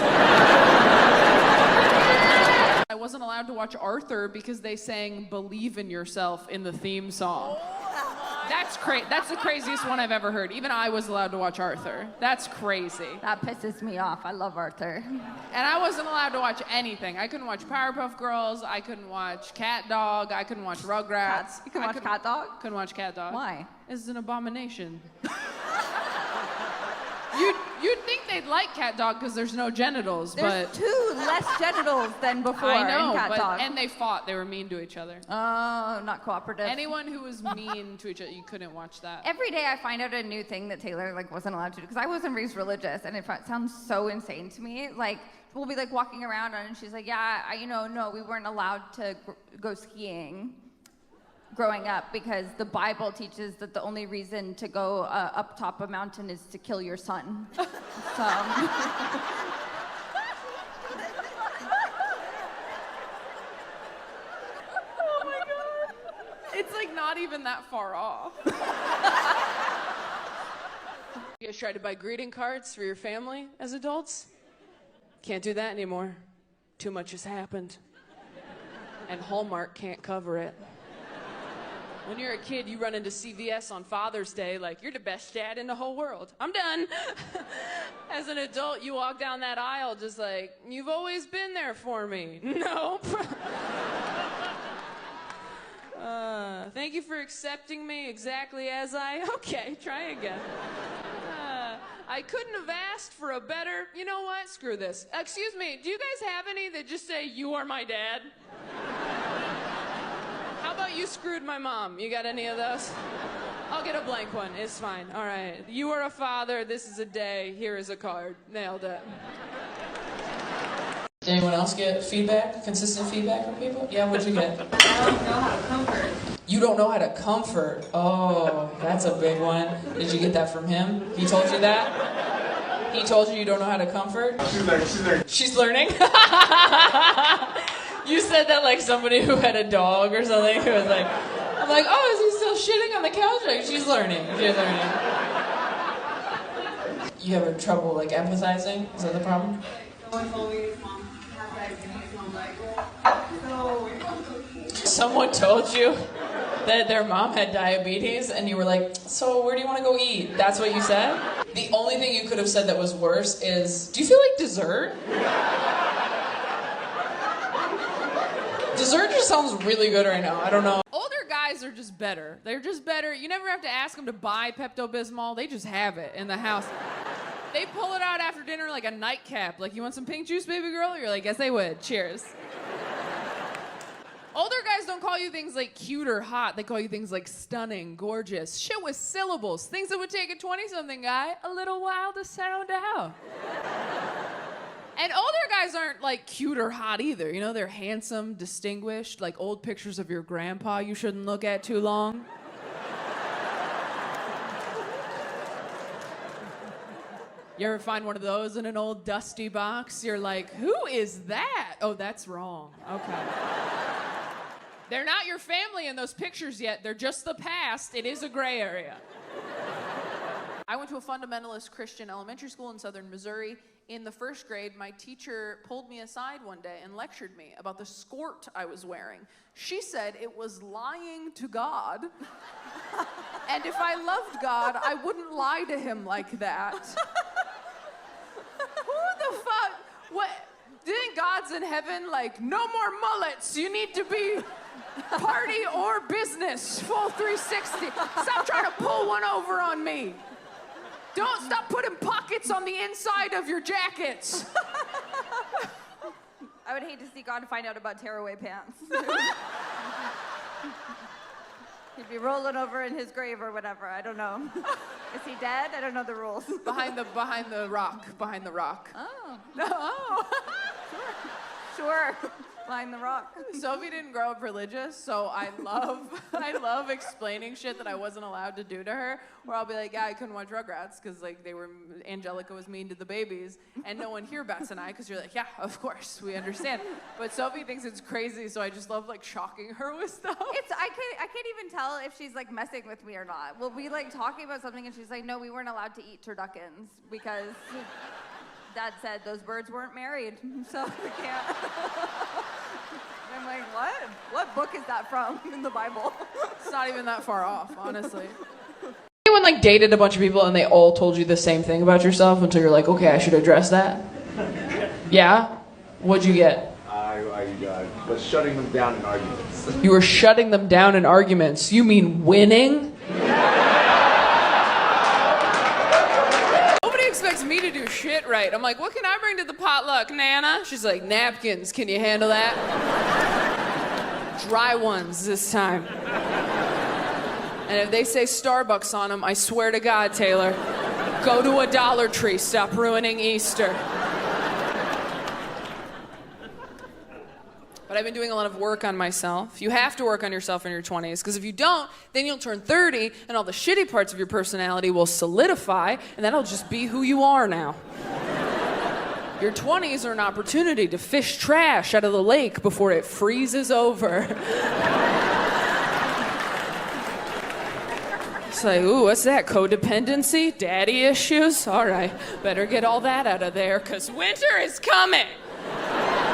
I wasn't allowed to watch Arthur because they sang Believe in Yourself in the theme song. That's the craziest one I've ever heard. Even I was allowed to watch Arthur. That's crazy. That pisses me off. I love Arthur. And I wasn't allowed to watch anything. I couldn't watch Powerpuff Girls. I couldn't watch Cat Dog. I couldn't watch Rugrats. You can watch Cat Dog? Couldn't watch Cat Dog. Why? It's an abomination. You'd think they'd like Cat Dog because there's no genitals, there's two less genitals than before I know, in Cat Dog. And they fought. They were mean to each other. Oh, not cooperative. Anyone who was mean to each other, you couldn't watch that. Every day I find out a new thing that Taylor wasn't allowed to do because I wasn't raised religious, and it sounds so insane to me. Like we'll be walking around and she's like, yeah, no, we weren't allowed to go skiing growing up because the Bible teaches that the only reason to go up top a mountain is to kill your son. So. It's not not even that far off. You guys tried to buy greeting cards for your family as adults? Can't do that anymore. Too much has happened. And Hallmark can't cover it. When you're a kid, you run into CVS on Father's Day like, you're the best dad in the whole world. I'm done. As an adult, you walk down that aisle just like, you've always been there for me. Nope. Thank you for accepting me exactly as I... Okay, try again. I couldn't have asked for a better... You know what? Screw this. Excuse me, do you guys have any that just say, you are my dad? How about you screwed my mom? You got any of those? I'll get a blank one. It's fine. All right. You are a father. This is a day. Here is a card. Nailed it. Did anyone else get feedback? Consistent feedback from people? Yeah, what'd you get? I don't know how to comfort. You don't know how to comfort. Oh, that's a big one. Did you get that from him? He told you that? He told you don't know how to comfort? She's learning. You said that like somebody who had a dog or something who was like, I'm like, oh, is he still shitting on the couch? Like, she's learning. She's learning. You have trouble like empathizing? Is that the problem? Someone told you that their mom had diabetes and you were like, so where do you want to go eat? That's what you said? The only thing you could have said that was worse is, do you feel like dessert? Dessert just sounds really good right now. I don't know. Older guys are just better. They're just better. You never have to ask them to buy Pepto-Bismol. They just have it in the house. They pull it out after dinner like a nightcap. Like, you want some pink juice, baby girl? You're like, yes, they would. Cheers. Older guys don't call you things like cute or hot. They call you things like stunning, gorgeous. Shit with syllables. Things that would take a 20-something guy a little while to sound out. And older guys aren't like cute or hot either. You know, they're handsome, distinguished, like old pictures of your grandpa you shouldn't look at too long. You ever find one of those in an old dusty box? You're like, who is that? Oh, that's wrong. Okay. They're not your family in those pictures yet. They're just the past. It is a gray area. I went to a fundamentalist Christian elementary school in southern Missouri. In the first grade, my teacher pulled me aside one day and lectured me about the skirt I was wearing. She said it was lying to God. And if I loved God, I wouldn't lie to him like that. Who the fuck? What? Do you think God's in heaven like, no more mullets. You need to be party or business, full 360. Stop trying to pull one over on me. Don't stop putting pockets on the inside of your jackets. I would hate to see God find out about tearaway pants. He'd be rolling over in his grave or whatever. I don't know. Is he dead? I don't know the rules. Behind the rock. Oh. No. Oh. Sure. Behind the rock. Sophie didn't grow up religious, so I love explaining shit that I wasn't allowed to do to her. Where I'll be like, yeah, I couldn't watch Rugrats because like Angelica was mean to the babies, and no one here bats an eye because you're like, yeah, of course, we understand. But Sophie thinks it's crazy, so I just love like shocking her with stuff. I can't even tell if she's like messing with me or not. We'll be like talking about something, and she's like, no, we weren't allowed to eat turduckens because Dad said those birds weren't married, so we can't. I'm like, what? What book is that from in the Bible? It's not even that far off, honestly. Anyone like dated a bunch of people and they all told you the same thing about yourself until you're like, okay, I should address that? Yeah? What'd you get? I was shutting them down in arguments. You were shutting them down in arguments. You mean winning? Nobody expects me to do shit right. I'm like, what can I bring to the potluck, Nana? She's like, napkins. Can you handle that? Dry ones this time. And if they say Starbucks on them, I swear to God, Taylor, go to a Dollar Tree. Stop ruining Easter. But I've been doing a lot of work on myself. You have to work on yourself in your 20s, because if you don't, then you'll turn 30, and all the shitty parts of your personality will solidify, and that'll just be who you are now. Your 20s are an opportunity to fish trash out of the lake before it freezes over. like, ooh, what's that? Codependency? Daddy issues? All right, better get all that out of there, because winter is coming.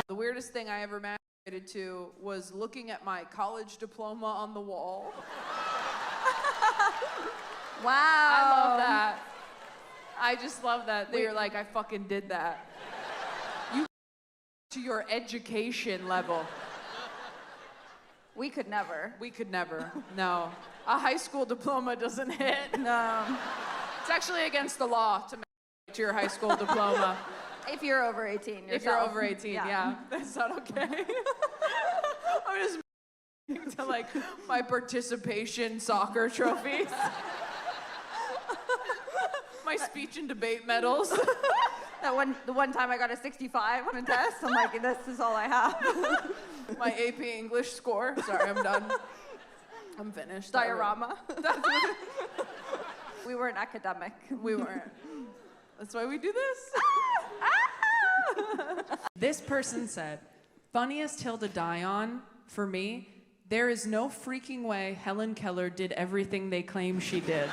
The weirdest thing I ever masturbated to was looking at my college diploma on the wall. Wow. I love that. I just love that. They're like, I fucking did that. You to your education level. We could never. We could never. No. A high school diploma doesn't hit. No. It's actually against the law to masturbate to your high school diploma. If you're over 18 yourself. If you're over 18, yeah. That's not okay. I'm just to like my participation soccer trophies. My speech and debate medals. The one time I got a 65 on a test, I'm like, this is all I have. My AP English score. Sorry, I'm done. I'm finished. Diorama. We weren't academic. We weren't. That's why we do this. This person said, funniest hill to die on, for me, there is no freaking way Helen Keller did everything they claim she did.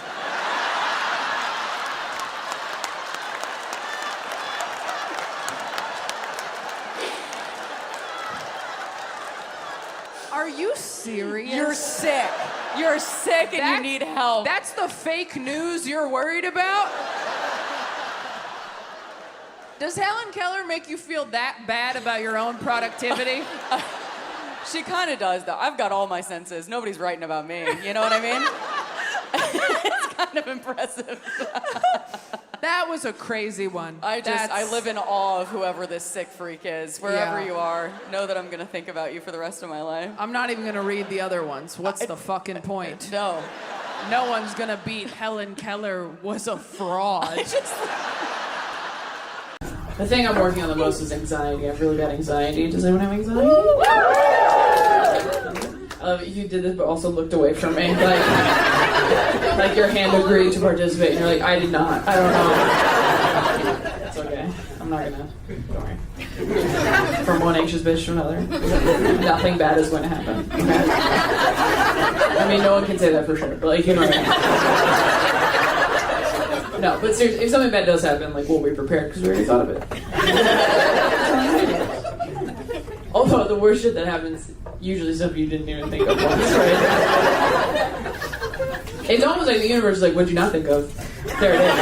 Are you serious? You're sick. You're sick and you need help. That's the fake news you're worried about? Does Helen Keller make you feel that bad about your own productivity? She kind of does, though. I've got all my senses. Nobody's writing about me. You know what I mean? It's kind of impressive. That was a crazy one. I live in awe of whoever this sick freak is. Wherever you are, know that I'm going to think about you for the rest of my life. I'm not even going to read the other ones. What's the fucking point? No. No one's going to beat Helen Keller was a fraud. The thing I'm working on the most is anxiety. I have really bad anxiety. Does anyone have anxiety? You did this, but also looked away from me. Like your hand agreed to participate, and you're like, I did not. I don't know. It's okay. I'm not gonna. Don't worry. From one anxious bitch to another, nothing bad is going to happen. Okay? I mean, no one can say that for sure, but like, you know what I mean. No, but seriously, if something bad does happen, like, we'll be prepared because we already thought of it. Although the worst shit that happens, usually stuff you didn't even think of once, right? It's almost like the universe is like, what'd you not think of? There it is.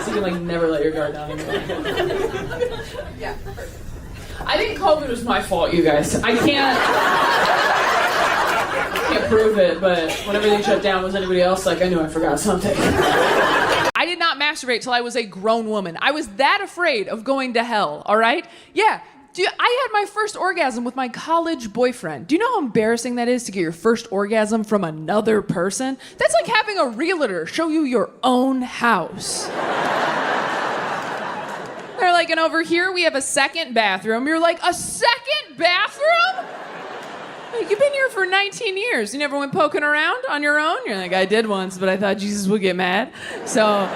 So you can like never let your guard down anymore. Yeah. I think COVID was my fault, you guys. I can't prove it, but when everything shut down, was anybody else like, I knew I forgot something. I did not masturbate till I was a grown woman. I was that afraid of going to hell, all right? Yeah. I had my first orgasm with my college boyfriend. Do you know how embarrassing that is to get your first orgasm from another person? That's like having a realtor show you your own house. They're like, and over here we have a second bathroom. You're like, a second bathroom? Like, you've been here for 19 years. You never went poking around on your own? You're like, I did once, but I thought Jesus would get mad. So,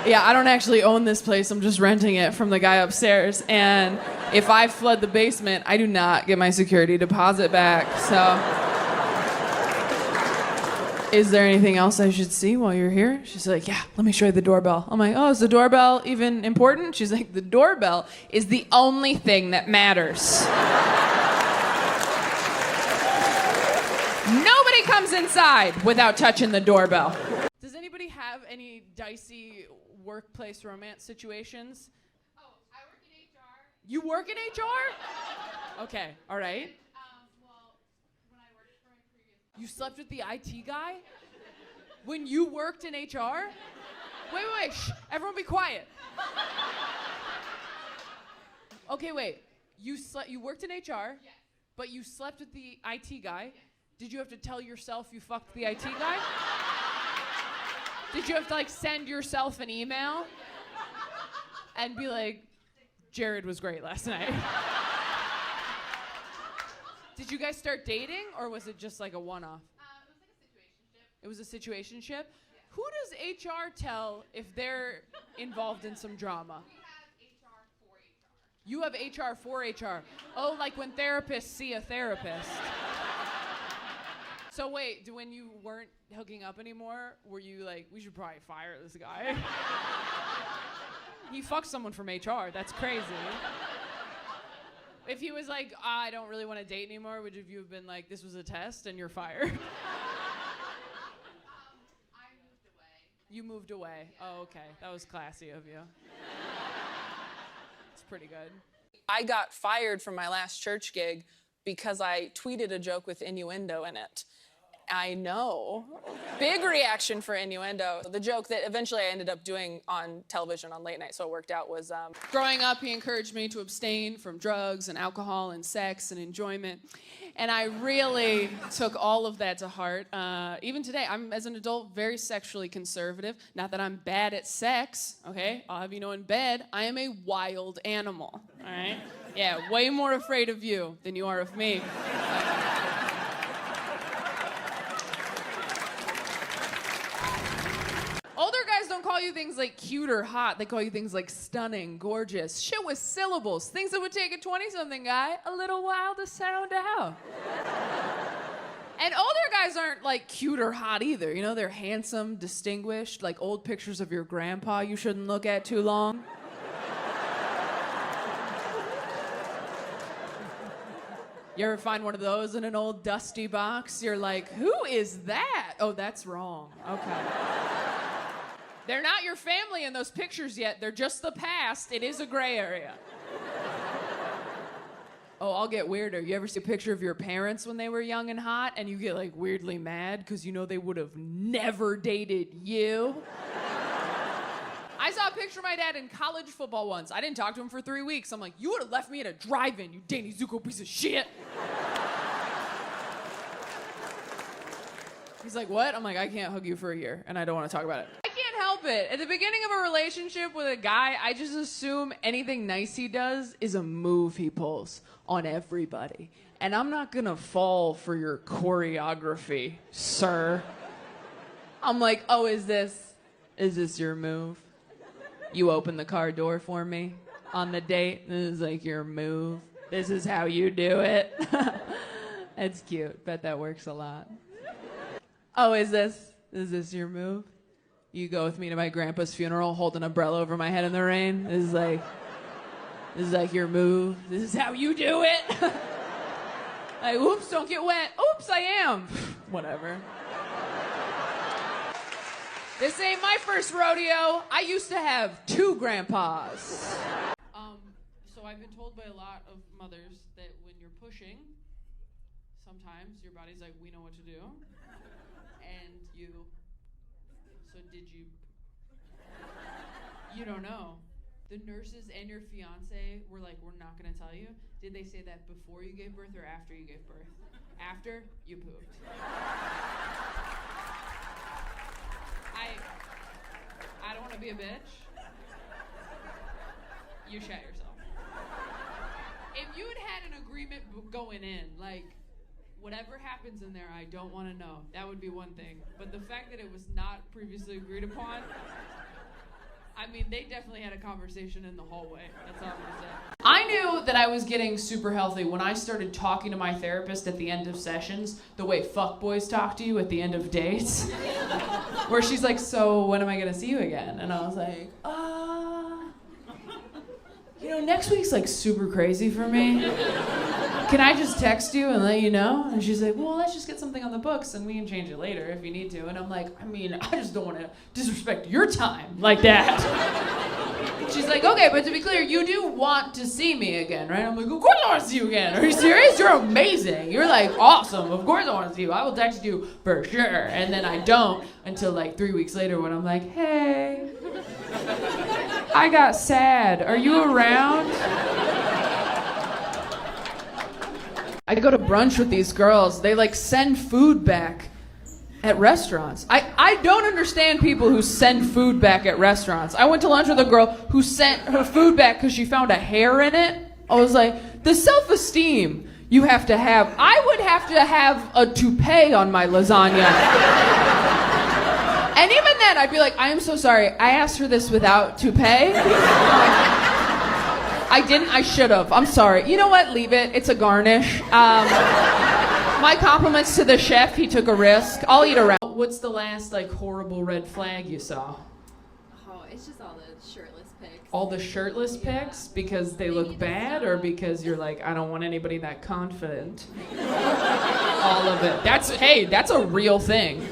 yeah, I don't actually own this place. I'm just renting it from the guy upstairs. And if I flood the basement, I do not get my security deposit back. So, is there anything else I should see while you're here? She's like, yeah, let me show you the doorbell. I'm like, oh, is the doorbell even important? She's like, the doorbell is the only thing that matters. Nobody comes inside without touching the doorbell. Does anybody have any dicey workplace romance situations? Oh, I work in HR. You work in HR? Okay, all right. Well, when I worked for my previous... You slept with the IT guy? When you worked in HR? Wait, shh, everyone be quiet. Okay, wait. You worked in HR, Yes. but you slept with the IT guy? Yes. Did you have to tell yourself you fucked the IT guy? Did you have to like send yourself an email and be like, Jared was great last night? Did you guys start dating or was it just like a one-off? It was a situationship. Yeah. Who does HR tell if they're involved in some drama? We have HR for HR. You have HR for HR. Oh, like when therapists see a therapist. So wait, when you weren't hooking up anymore, were you like, we should probably fire this guy? He fucked someone from HR. That's crazy. If he was like, I don't really want to date anymore, would you have been like, this was a test and you're fired? I moved away. You moved away. Yeah. Oh, okay. That was classy of you. It's pretty good. I got fired from my last church gig because I tweeted a joke with innuendo in it. I know. Big reaction for innuendo. The joke that eventually I ended up doing on television on late night, so it worked out, was... Growing up, he encouraged me to abstain from drugs and alcohol and sex and enjoyment. And I really took all of that to heart. Even today, I'm, as an adult, very sexually conservative. Not that I'm bad at sex, okay? I'll have you know in bed, I am a wild animal, all right? Yeah, way more afraid of you than you are of me. Older guys don't call you things like cute or hot. They call you things like stunning, gorgeous, shit with syllables. Things that would take a 20-something guy a little while to sound out. And older guys aren't like cute or hot either. You know, they're handsome, distinguished, like old pictures of your grandpa you shouldn't look at too long. You ever find one of those in an old dusty box? You're like, who is that? Oh, that's wrong. Okay. They're not your family in those pictures yet. They're just the past. It is a gray area. Oh, I'll get weirder. You ever see a picture of your parents when they were young and hot and you get like weirdly mad because you know they would have never dated you? I saw a picture of my dad in college football once. I didn't talk to him for 3 weeks. I'm like, you would have left me at a drive-in, you Danny Zuko piece of shit. He's like, what? I'm like, I can't hug you for a year, and I don't want to talk about it. I can't help it. At the beginning of a relationship with a guy, I just assume anything nice he does is a move he pulls on everybody. And I'm not gonna fall for your choreography, sir. I'm like, oh, is this your move? You open the car door for me on the date? This is like your move? This is how you do it? That's cute. Bet that works a lot. Oh, is this your move? You go with me to my grandpa's funeral, hold an umbrella over my head in the rain? This is like your move? This is how you do it? Like, oops, don't get wet. Oops, I am. Whatever. This ain't my first rodeo. I used to have 2 grandpas. So I've been told by a lot of mothers that when you're pushing, sometimes your body's like, we know what to do. And so did you? You don't know. The nurses and your fiance were like, we're not gonna tell you. Did they say that before you gave birth or after you gave birth? After you pooped. I don't want to be a bitch. You shat yourself. If you had an agreement going in, like, whatever happens in there, I don't want to know. That would be one thing. But the fact that it was not previously agreed upon, I mean, they definitely had a conversation in the hallway. That's all I'm gonna say. I knew that I was getting super healthy when I started talking to my therapist at the end of sessions, the way fuckboys talk to you at the end of dates. Where she's like, so when am I gonna see you again? And I was like, next week's like super crazy for me. Can I just text you and let you know? And she's like, well, let's just get something on the books and we can change it later if you need to. And I'm like, I mean, I just don't want to disrespect your time like that. She's like, okay, but to be clear, you do want to see me again, right? I'm like, of course I want to see you again. Are you serious? You're amazing. You're like awesome. Of course I want to see you. I will text you for sure. And then I don't until like 3 weeks later when I'm like, hey, I got sad. Are you around? I go to brunch with these girls. They like send food back at restaurants. I don't understand people who send food back at restaurants. I went to lunch with a girl who sent her food back because she found a hair in it. I was like, the self-esteem you have to have. I would have to have a toupee on my lasagna. And even then, I'd be like, I am so sorry. I asked for this without toupee. I didn't. I should have. I'm sorry. You know what? Leave it. It's a garnish. My compliments to the chef. He took a risk. I'll eat a wrap. What's the last like horrible red flag you saw? Oh, it's just all the shirtless pics. All the shirtless pics because they look bad, or because you're like, I don't want anybody that confident? All of it. That's a real thing.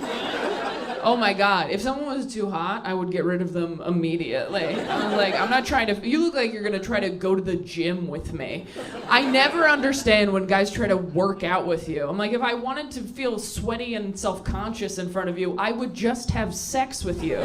Oh my God, if someone was too hot, I would get rid of them immediately. I was like, I'm not trying to, you look like you're gonna try to go to the gym with me. I never understand when guys try to work out with you. I'm like, if I wanted to feel sweaty and self-conscious in front of you, I would just have sex with you.